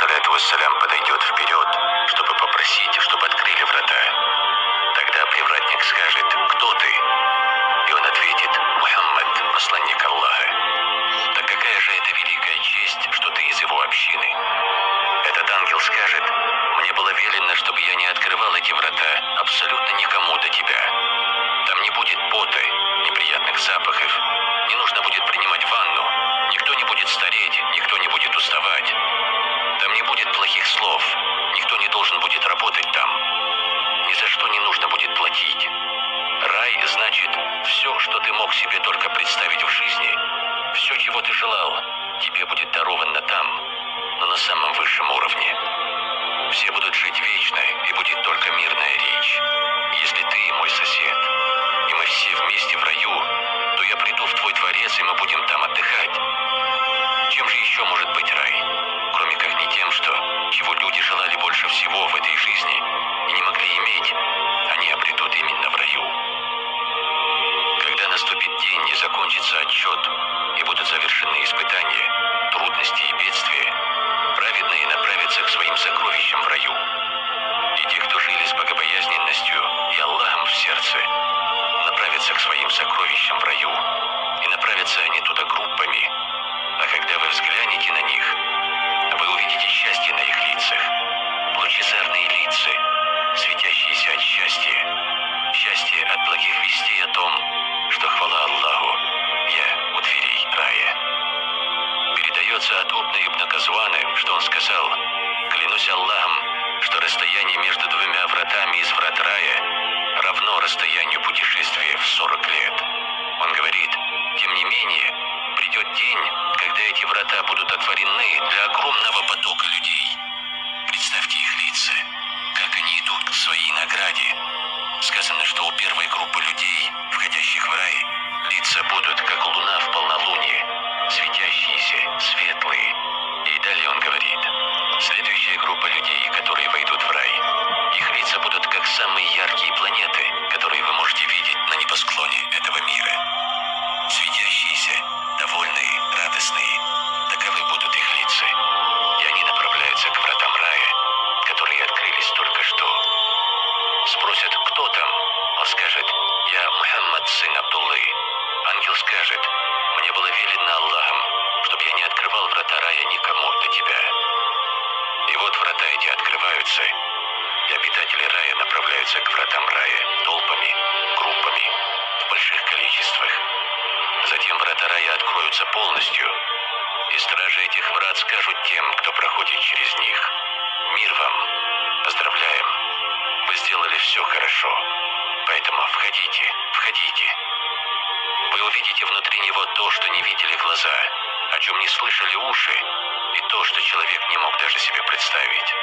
алейхиссаляту вассалям, подойдет вперед, чтобы попросить, чтобы открыли врата. Тогда привратник скажет: «Кто ты?» И он ответит: «Мухаммад, посланник Аллаха». Так какая же это великая честь, что ты из его общины? Этот ангел скажет: «Мне было велено, чтобы я не открывал эти врата абсолютно никому до тебя. Там не будет пота, неприятных запахов, не нужно будет принимать ванну, никто не будет стареть, никто не будет уставать. Там не будет плохих слов, никто не должен будет работать там. Ни за что не нужно будет платить. Рай значит все, что ты мог себе только представить в жизни, все, чего ты желал, тебе будет даровано там, но на самом высшем уровне. Все будут жить вечно, и будет только мирная речь. Если ты мой сосед, и мы все вместе в раю, то я приду в твой дворец, и мы будем там отдыхать». Чем же еще может быть рай, кроме как не тем, чего люди желали больше всего в этой жизни и не могли иметь, они обретут именно в раю. Когда наступит день и закончится отчет, и будут завершены испытания, трудности и бедствия, праведные направятся к своим сокровищам в раю. И те, кто жили с богобоязненностью и Аллахом в сердце, направятся к своим сокровищам в раю, и направятся они туда группами. А когда вы взглянете на них, вы увидите счастье на их лицах, лучезарные лица, светящиеся от счастья, счастье от благих вестей о том, что, хвала Аллаху, я у дверей рая. Передается от Убна ибн Казвана, что он сказал: «Клянусь Аллахом, что расстояние между двумя вратами из врат рая равно расстоянию путешествия в 40 лет». Он говорит: «Тем не менее, придет день, когда эти врата будут отворены для огромного потока людей. Представьте их лица, как они идут к своей награде. Сказано, что у первой группы людей, входящих в рай, лица будут как луна в полнолуние, светящиеся, светлые». И далее он говорит: следующая группа людей, которые войдут в рай, их лица будут как самые яркие планеты, которые вы можете видеть на небосклоне этого мира. Светящиеся, довольные, радостные, таковы будут их лица. И они направляются к вратам рая, которые открылись только что. Спросят: «Кто там?» Он скажет: «Я Мухаммад, сын Абдуллы». Ангел скажет: «Мне было велено Аллахом, чтобы я не открывал врата рая никому до тебя». И вот врата эти открываются, и обитатели рая направляются к вратам рая толпами, группами, в больших количествах. Затем врата рая откроются полностью, и стражи этих врат скажут тем, кто проходит через них: «Мир вам! Поздравляем! Вы сделали все хорошо, поэтому входите, входите». Вы увидите внутри него то, что не видели глаза, о чем не слышали уши, и то, что человек не мог даже себе представить.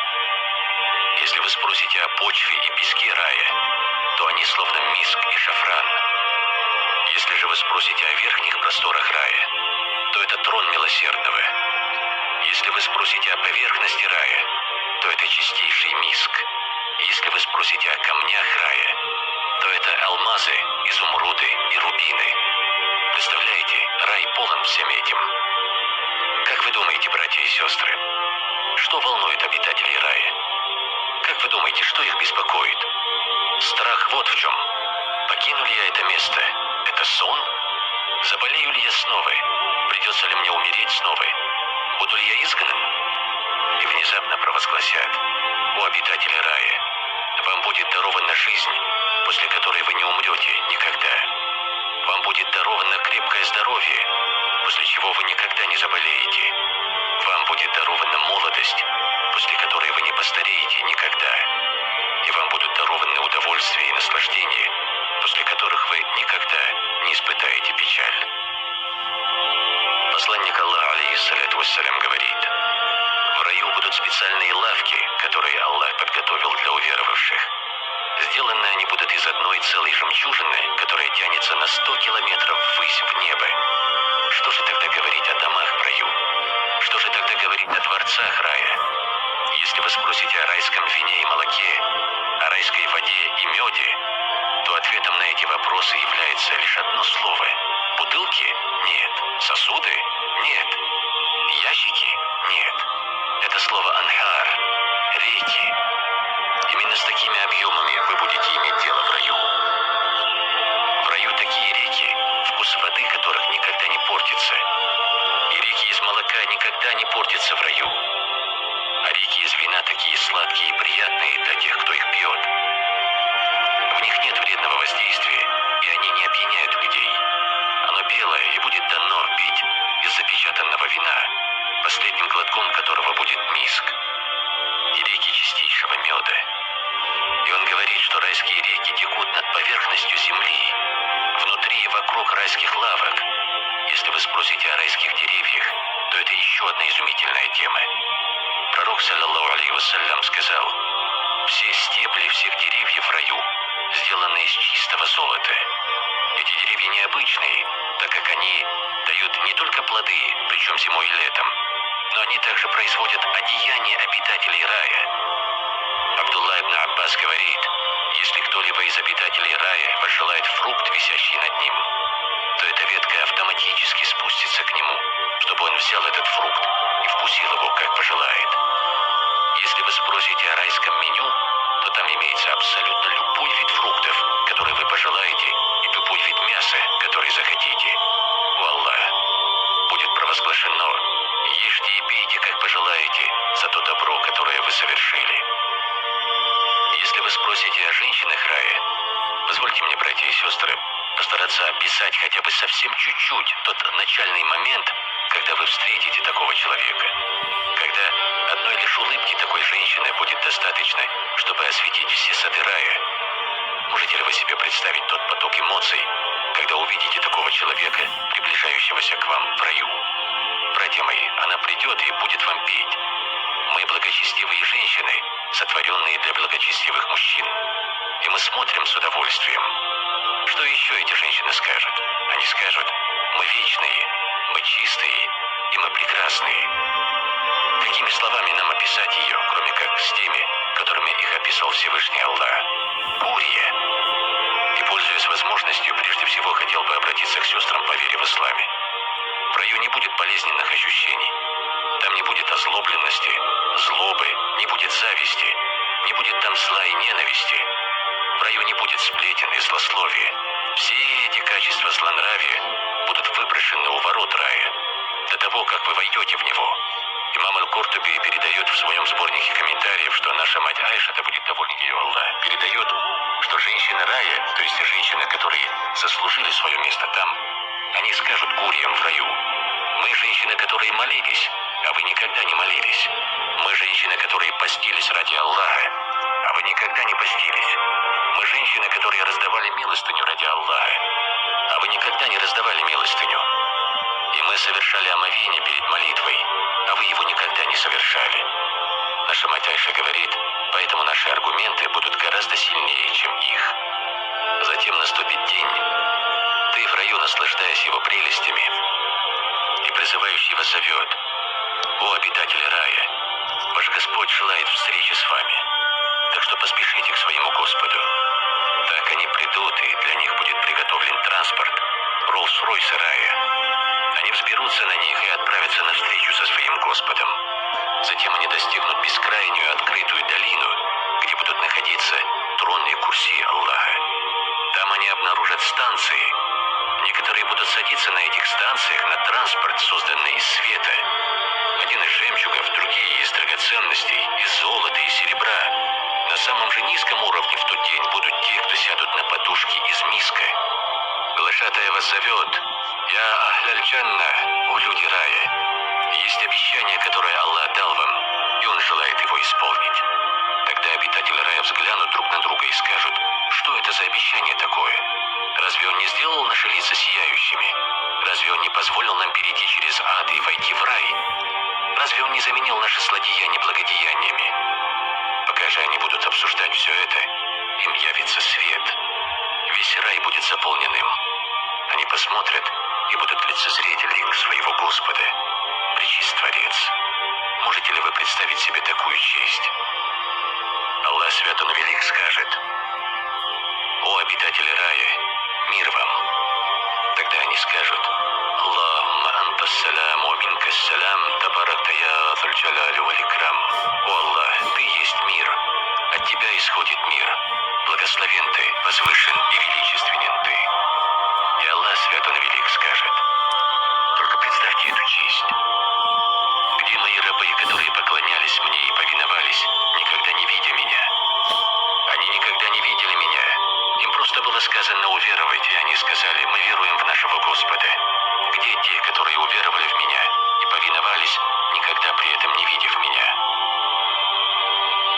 Если вы спросите о почве и песке рая, то они словно миск и шафран. Если же вы спросите о верхних просторах рая, то это трон милосердного. Если вы спросите о поверхности рая, то это чистейший миск. Если вы спросите о камнях рая, то это алмазы, изумруды и рубины. Представляете, рай полон всем этим. Как вы думаете, братья и сестры, что волнует обитателей рая? Как вы думаете, что их беспокоит? Страх вот в чем. Покину ли я это место? Это сон? Заболею ли я снова? Придется ли мне умереть снова? Буду ли я изгнан? И внезапно провозгласят: «О обитатели рая, вам будет дарована жизнь, после которой вы не умрете никогда. Вам будет даровано крепкое здоровье, после чего вы никогда не заболеете. Вам будет дарована молодость, после которой вы не постареете никогда. И вам будут дарованы удовольствие и наслаждение, после которых вы никогда не испытаете печаль». Посланник Аллаха, алейхиссаляту вассалям, говорит: «В раю будут специальные лавки, которые Аллах подготовил для уверовавших. Сделаны они будут из одной целой жемчужины, которая тянется на 100 километров ввысь в небо». Что же тогда говорить о домах в раю? Что же тогда говорить о дворцах рая? Если вы спросите о райском вине и молоке, о райской воде и меде, то ответом на эти вопросы является лишь одно слово. Бутылки? Нет. Сосуды? Нет. Ящики? Нет. Это слово «анхар». портятся. И реки из молока никогда не портятся в раю. А реки из вина такие сладкие и приятные для тех, кто их пьет. В них нет вредного воздействия, и они не опьяняют людей. Оно белое и будет дано пить из запечатанного вина, последним глотком которого будет миск. И реки чистейшего меда. И он говорит, что райские реки текут над поверхностью земли, внутри и вокруг райских лавок. Если вы спросите о райских деревьях, то это еще одна изумительная тема. Пророк, саллаллаху алейхи вассалям, сказал: все стебли всех деревьев в раю сделаны из чистого золота. Эти деревья необычные, так как они дают не только плоды, причем зимой и летом, но они также производят одеяние обитателей рая. Абдулла ибн Аббас говорит: если кто-либо из обитателей рая пожелает фрукт, висящий над ним, то эта ветка автоматически спустится к нему, чтобы он взял этот фрукт и вкусил его, как пожелает. Если вы спросите о райском меню, то там имеется абсолютно любой вид фруктов, который вы пожелаете, и любой вид мяса, который захотите. О Аллах! Будет провозглашено: ешьте и пейте, как пожелаете, за то добро, которое вы совершили. Если вы спросите о женщинах рая, позвольте мне, братья и сестры, постараться описать хотя бы совсем чуть-чуть тот начальный момент, когда вы встретите такого человека. Когда одной лишь улыбки такой женщины будет достаточно, чтобы осветить все сады рая. Можете ли вы себе представить тот поток эмоций, когда увидите такого человека, приближающегося к вам в раю? Братья мои, она придет и будет вам петь. Мы благочестивые женщины, сотворенные для благочестивых мужчин. И мы смотрим с удовольствием. Что еще эти женщины скажут? Они скажут: мы вечные, мы чистые и мы прекрасные. Какими словами нам описать ее, кроме как с теми, которыми их описал Всевышний Аллах? Гурия. И, пользуясь возможностью, прежде всего хотел бы обратиться к сестрам по вере в исламе. В раю не будет болезненных ощущений. Там не будет озлобленности, злобы, не будет зависти, не будет там зла и ненависти. В раю не будет сплетен и злословия. Все эти качества злонравия будут выброшены у ворот рая, до того, как вы войдете в него. Имам Аль-Куртуби передает в своем сборнике комментариев, что наша мать Айша, да будет доволен ею Аллах, передает, что женщины рая, то есть женщины, которые заслужили свое место там, они скажут гурьям в раю: мы женщины, которые молились, а вы никогда не молились. Мы женщины, которые постились ради Аллаха, а вы никогда не постились. Мы женщины, которые раздавали милостыню ради Аллаха, а вы никогда не раздавали милостыню. И мы совершали омовение перед молитвой, а вы его никогда не совершали. Наша мать Айша говорит: поэтому наши аргументы будут гораздо сильнее, чем их. Затем наступит день, ты в раю, наслаждаясь его прелестями, и призывающий вас зовет: о обитатели рая, ваш Господь желает встречи с вами, так что поспешите к своему Господу. Так они придут, и для них будет приготовлен транспорт, Роллс-Ройсы рая. Они взберутся на них и отправятся навстречу со своим Господом. Затем они достигнут бескрайнюю открытую долину, где будут находиться тронные курси Аллаха. Там они обнаружат станции. Некоторые будут садиться на этих станциях на транспорт, созданный из света. Один из жемчугов, другие из драгоценностей, из золота и серебра. На самом же низком уровне в тот день будут те, кто сядут на подушки из миска. Глашатая вас зовет: «Я Ахляль-Джанна, о люди рая». Есть обещание, которое Аллах дал вам, и Он желает его исполнить. Тогда обитатели рая взглянут друг на друга и скажут: что это за обещание такое? Разве Он не сделал наши лица сияющими? Разве Он не позволил нам перейти через ад и войти в рай? Разве Он не заменил наши злодеяния благодеяниями? Пока же они будут обсуждать все это, им явится свет. Весь рай будет заполнен им. Они посмотрят и будут лицезреть лик своего Господа. Пречист Творец. Можете ли вы представить себе такую честь? Аллах свят, Он велик, скажет: о обитатели рая, мир вам. Тогда они скажут: Аллахумма анта салям, ва минка салям, табаракта я зуль джаляли валь икрам. О Аллах, Ты есть мир, от Тебя исходит мир. Благословен Ты, возвышен и величественен Ты. И Аллах свят, Он велик, скажет: только Господа, где те, которые уверовали в Меня и повиновались, никогда при этом не видев Меня?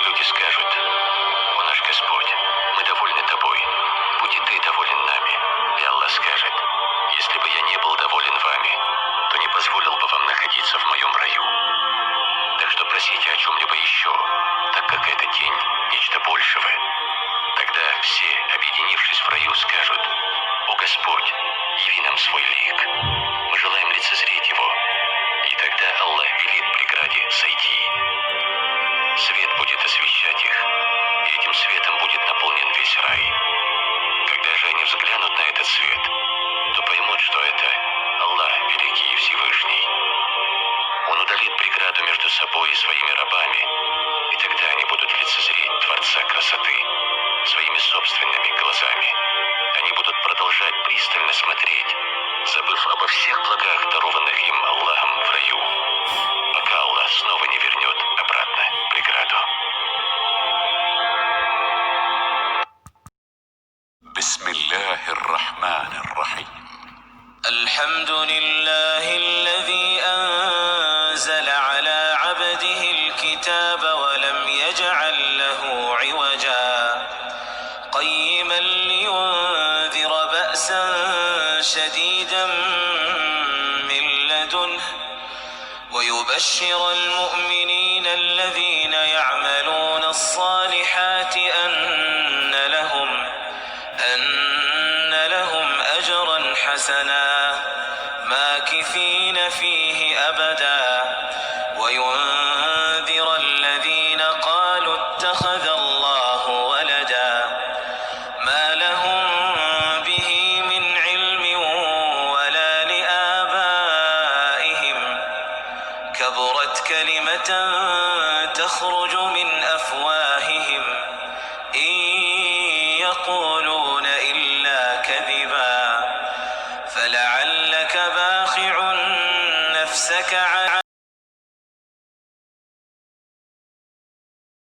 Люди скажут: «О наш Господь, мы довольны Тобой, будь и Ты доволен нами». И Аллах скажет: «Если бы я не был доволен вами, то не позволил бы вам находиться в моем раю. Так что просите о чем-либо еще, так как эта тень нечто большего». Тогда все, объединившись в раю, скажут: «О Господь, яви нам свой лик, мы желаем лицезреть его». И тогда Аллах велит преграде сойти. Свет будет освещать их, и этим светом будет наполнен весь рай. Когда же они взглянут на этот свет, то поймут, что это Аллах Великий и Всевышний. Он удалит преграду между собой и своими рабами, и тогда они будут лицезреть Творца красоты своими собственными глазами. Они будут продолжать пристально смотреть, забыв обо всех благах, дарованных им Аллахом в раю, пока Аллах снова не вернет обратно преграду. Бисмиллахир-рахманир-рахим. الحمد لله الذي أنزل على عبده الكتاب ولم يجعل له عوجا قيما لينذر بأسا شديدا من لدنه ويبشر المؤمنين الذين يعملون الصالحات أن لهم أجرا حسنا ماكثين فيه أبدا وينذر الذين قالوا اتخذ الله ولدا ما لهم به من علم ولا لآبائهم كبرت كلمة تخرج من أفواههم إن يقولون